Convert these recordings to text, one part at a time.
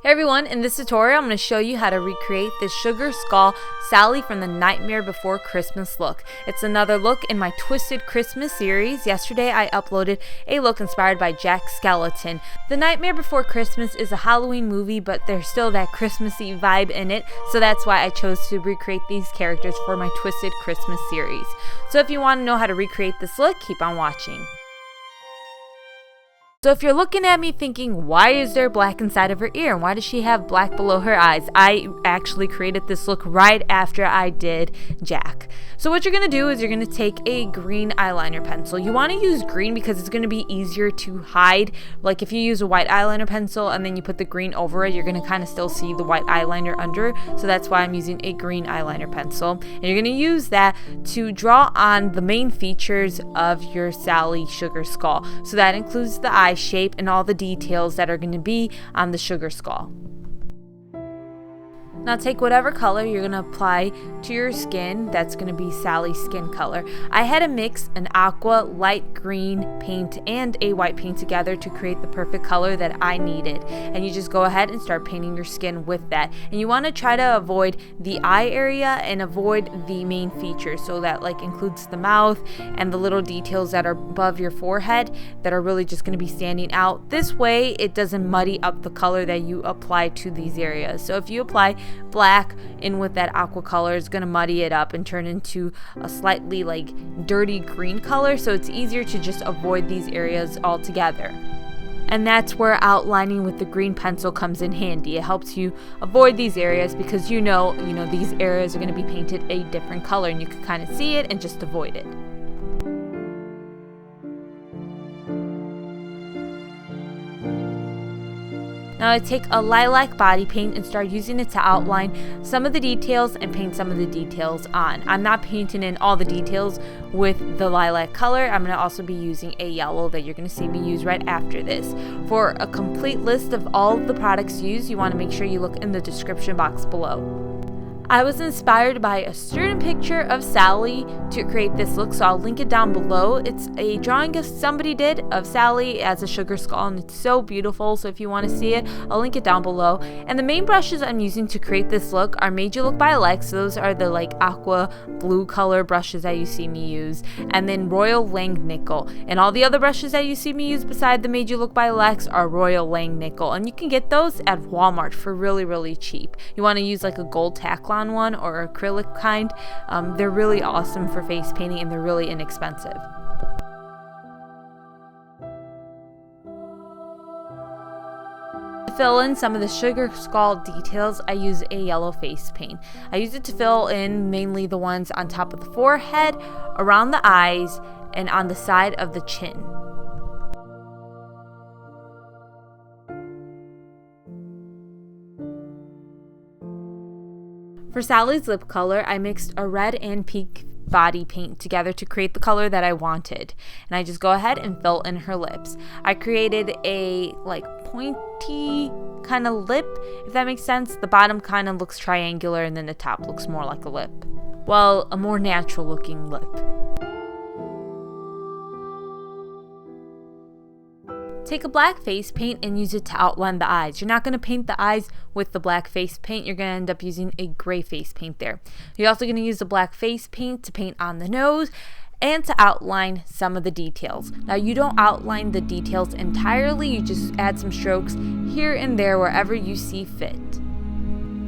Hey everyone, in this tutorial I'm going to show you how to recreate this Sugar Skull Sally from the Nightmare Before Christmas look. It's another look in my Twisted Christmas series. Yesterday I uploaded a look inspired by Jack Skellington. The Nightmare Before Christmas is a Halloween movie, but there's still that Christmassy vibe in it, so that's why I chose to recreate these characters for my Twisted Christmas series. So if you want to know how to recreate this look, keep on watching. So if you're looking at me thinking, why is there black inside of her ear and why does she have black below her eyes? I actually created this look right after I did Jack. So what you're going to do is you're going to take a green eyeliner pencil. You want to use green because it's going to be easier to hide. Like if you use a white eyeliner pencil and then you put the green over it, you're going to kind of still see the white eyeliner under. So that's why I'm using a green eyeliner pencil. And you're going to use that to draw on the main features of your Sally Sugar Skull. So that includes the eye shape and all the details that are going to be on the Sugar Skull. Now take whatever color you're going to apply to your skin. That's going to be Sally's skin color. I had to mix an aqua light green paint and a white paint together to create the perfect color that I needed. And you just go ahead and start painting your skin with that. And you want to try to avoid the eye area and avoid the main features. So that like includes the mouth and the little details that are above your forehead that are really just going to be standing out. This way it doesn't muddy up the color that you apply to these areas. So if you apply black in with that aqua color, is going to muddy it up and turn into a slightly like dirty green color, so it's easier to just avoid these areas altogether. And that's where outlining with the green pencil comes in handy. It helps you avoid these areas because you know these areas are going to be painted a different color and you can kind of see it and just avoid it. Now I take a lilac body paint and start using it to outline some of the details and paint some of the details on. I'm not painting in all the details with the lilac color. I'm going to also be using a yellow that you're going to see me use right after this. For a complete list of all of the products used, you want to make sure you look in the description box below. I was inspired by a certain picture of Sally to create this look, so I'll link it down below. It's a drawing somebody did of Sally as a sugar skull, and it's so beautiful, so if you want to see it, I'll link it down below. And the main brushes I'm using to create this look are Madeulook By Lex. Those are the like aqua blue color brushes that you see me use, and then Royal Langnickle. And all the other brushes that you see me use beside the Madeulook By Lex are Royal Langnickle, and you can get those at Walmart for really cheap. You want to use like a gold tackle one or acrylic kind. They're really awesome for face painting and they're really inexpensive. To fill in some of the sugar skull details, I use a yellow face paint. I use it to fill in mainly the ones on top of the forehead, around the eyes, and on the side of the chin. For Sally's lip color, I mixed a red and pink body paint together to create the color that I wanted. And I just go ahead and fill in her lips. I created a like pointy kind of lip, if that makes sense. The bottom kind of looks triangular and then the top looks more like a lip. Well, a more natural looking lip. Take a black face paint and use it to outline the eyes. You're not going to paint the eyes with the black face paint. You're going to end up using a gray face paint there. You're also going to use the black face paint to paint on the nose and to outline some of the details. Now you don't outline the details entirely. You just add some strokes here and there wherever you see fit.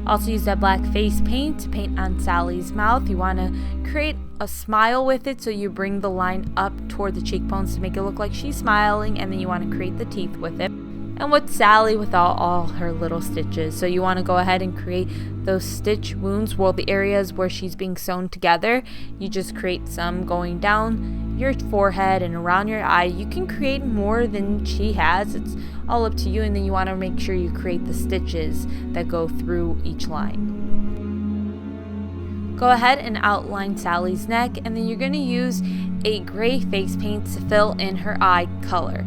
Also use that black face paint to paint on Sally's mouth. You want to create a smile with it, so you bring the line up toward the cheekbones to make it look like she's smiling, and then you want to create the teeth with it. And with Sally, without all her little stitches, so you want to go ahead and create those stitch wounds, well, the areas where she's being sewn together. You just create some going down your forehead and around your eye. You can create more than she has, it's all up to you, and then you want to make sure you create the stitches that go through each line. Go ahead and outline Sally's neck, and then you're going to use a gray face paint to fill in her eye color.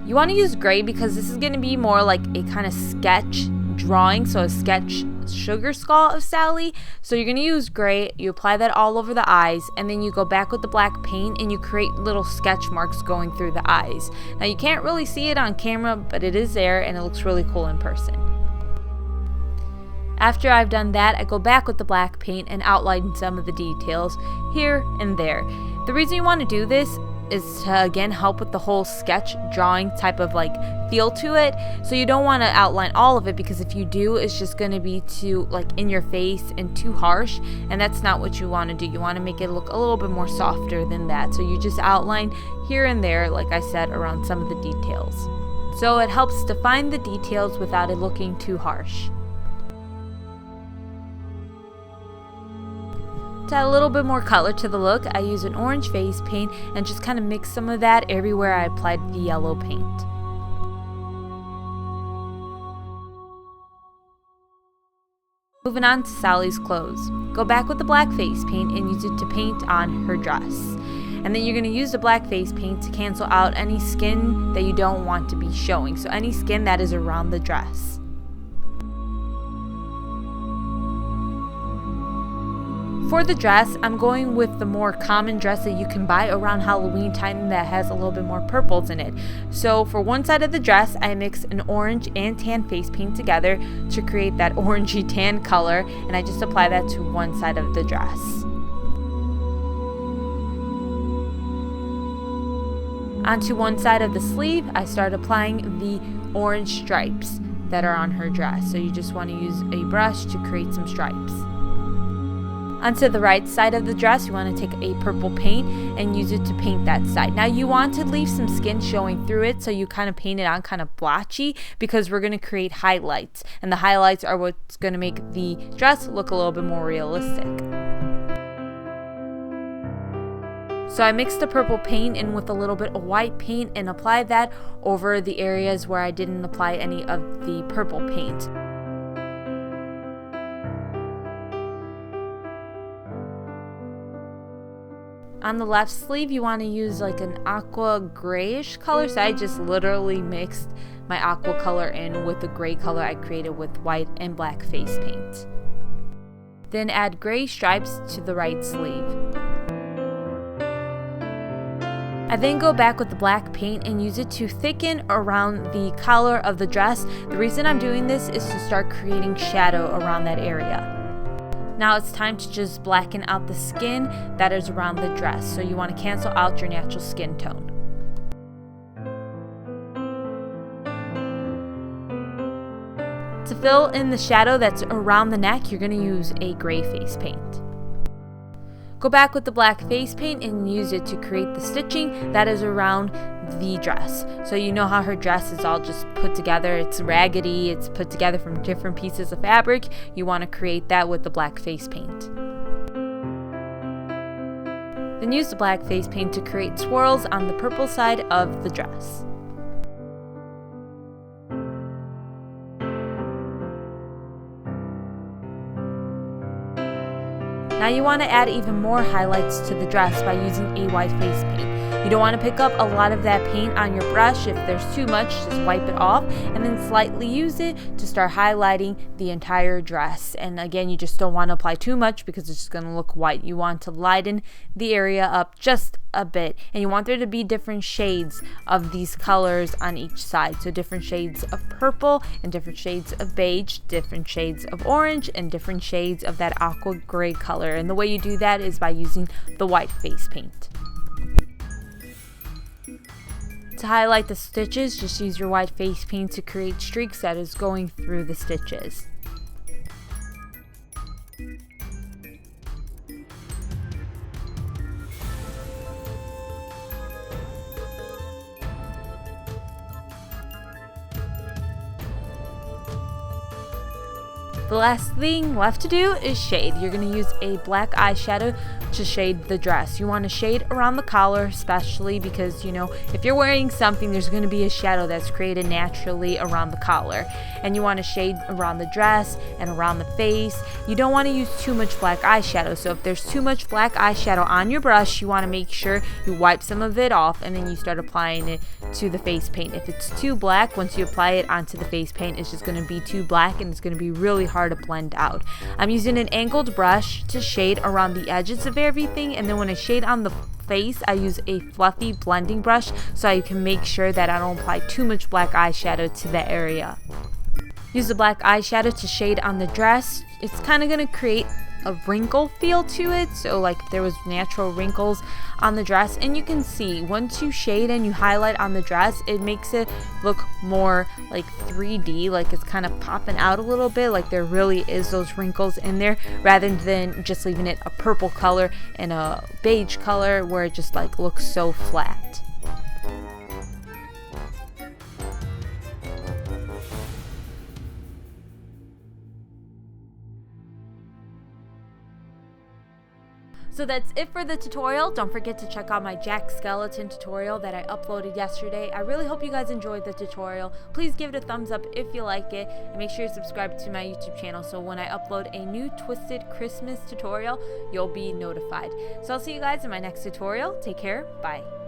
You want to use gray because this is going to be more like a kind of sketch drawing, so a sketch sugar skull of Sally. So you're going to use gray, you apply that all over the eyes, and then you go back with the black paint and you create little sketch marks going through the eyes. Now you can't really see it on camera, but it is there and it looks really cool in person. After I've done that, I go back with the black paint and outline some of the details here and there. The reason you want to do this is to again help with the whole sketch drawing type of like feel to it. So you don't want to outline all of it, because if you do, it's just going to be too like in your face and too harsh, and that's not what you want to do. You want to make it look a little bit more softer than that. So you just outline here and there, like I said, around some of the details. So it helps define the details without it looking too harsh. To add a little bit more color to the look, I use an orange face paint and just kind of mix some of that everywhere I applied the yellow paint. Moving on to Sally's clothes. Go back with the black face paint and use it to paint on her dress. And then you're going to use the black face paint to cancel out any skin that you don't want to be showing. So any skin that is around the dress. For the dress, I'm going with the more common dress that you can buy around Halloween time that has a little bit more purples in it. So for one side of the dress, I mix an orange and tan face paint together to create that orangey tan color, and I just apply that to one side of the dress. Onto one side of the sleeve, I start applying the orange stripes that are on her dress. So you just want to use a brush to create some stripes. Onto the right side of the dress, you want to take a purple paint and use it to paint that side. Now you want to leave some skin showing through it, so you kind of paint it on kind of blotchy, because we're going to create highlights, and the highlights are what's going to make the dress look a little bit more realistic. So I mixed the purple paint in with a little bit of white paint and applied that over the areas where I didn't apply any of the purple paint. On the left sleeve, you want to use like an aqua grayish color, so I just literally mixed my aqua color in with the gray color I created with white and black face paint. Then add gray stripes to the right sleeve. I then go back with the black paint and use it to thicken around the collar of the dress. The reason I'm doing this is to start creating shadow around that area. Now it's time to just blacken out the skin that is around the dress, so you want to cancel out your natural skin tone. To fill in the shadow that's around the neck, you're going to use a gray face paint. Go back with the black face paint and use it to create the stitching that is around the dress. So you know how her dress is all just put together, it's raggedy, it's put together from different pieces of fabric. You want to create that with the black face paint. Then use the black face paint to create swirls on the purple side of the dress. Now you want to add even more highlights to the dress by using a white face paint. You don't want to pick up a lot of that paint on your brush. If there's too much, just wipe it off and then slightly use it to start highlighting the entire dress. And again, you just don't want to apply too much because it's just going to look white. You want to lighten the area up just a bit, and you want there to be different shades of these colors on each side. So different shades of purple and different shades of beige, different shades of orange and different shades of that aqua gray color. And the way you do that is by using the white face paint. To highlight the stitches, just use your white face paint to create streaks that is going through the stitches. The last thing left to do is shade. You're going to use a black eyeshadow to shade the dress. You want to shade around the collar, especially because, you know, if you're wearing something, there's going to be a shadow that's created naturally around the collar. And you want to shade around the dress and around the face. You don't want to use too much black eyeshadow. So if there's too much black eyeshadow on your brush, you want to make sure you wipe some of it off and then you start applying it to the face paint. If it's too black, once you apply it onto the face paint, it's just going to be too black and it's going to be really hard to blend out. I'm using an angled brush to shade around the edges of everything, and then when I shade on the face, I use a fluffy blending brush so I can make sure that I don't apply too much black eyeshadow to that area. use the black eyeshadow to shade on the dress. It's kind of going to create a wrinkle feel to it, so like there was natural wrinkles on the dress, and you can see once you shade and you highlight on the dress, it makes it look more like 3D, like it's kind of popping out a little bit, like there really is those wrinkles in there, rather than just leaving it a purple color and a beige color where it just like looks so flat. So that's it for the tutorial. Don't forget to check out my Jack Skeleton tutorial that I uploaded yesterday. I really hope you guys enjoyed the tutorial. Please give it a thumbs up if you like it, and make sure you subscribe to my YouTube channel so when I upload a new Twisted Christmas tutorial, you'll be notified. So I'll see you guys in my next tutorial. Take care. Bye.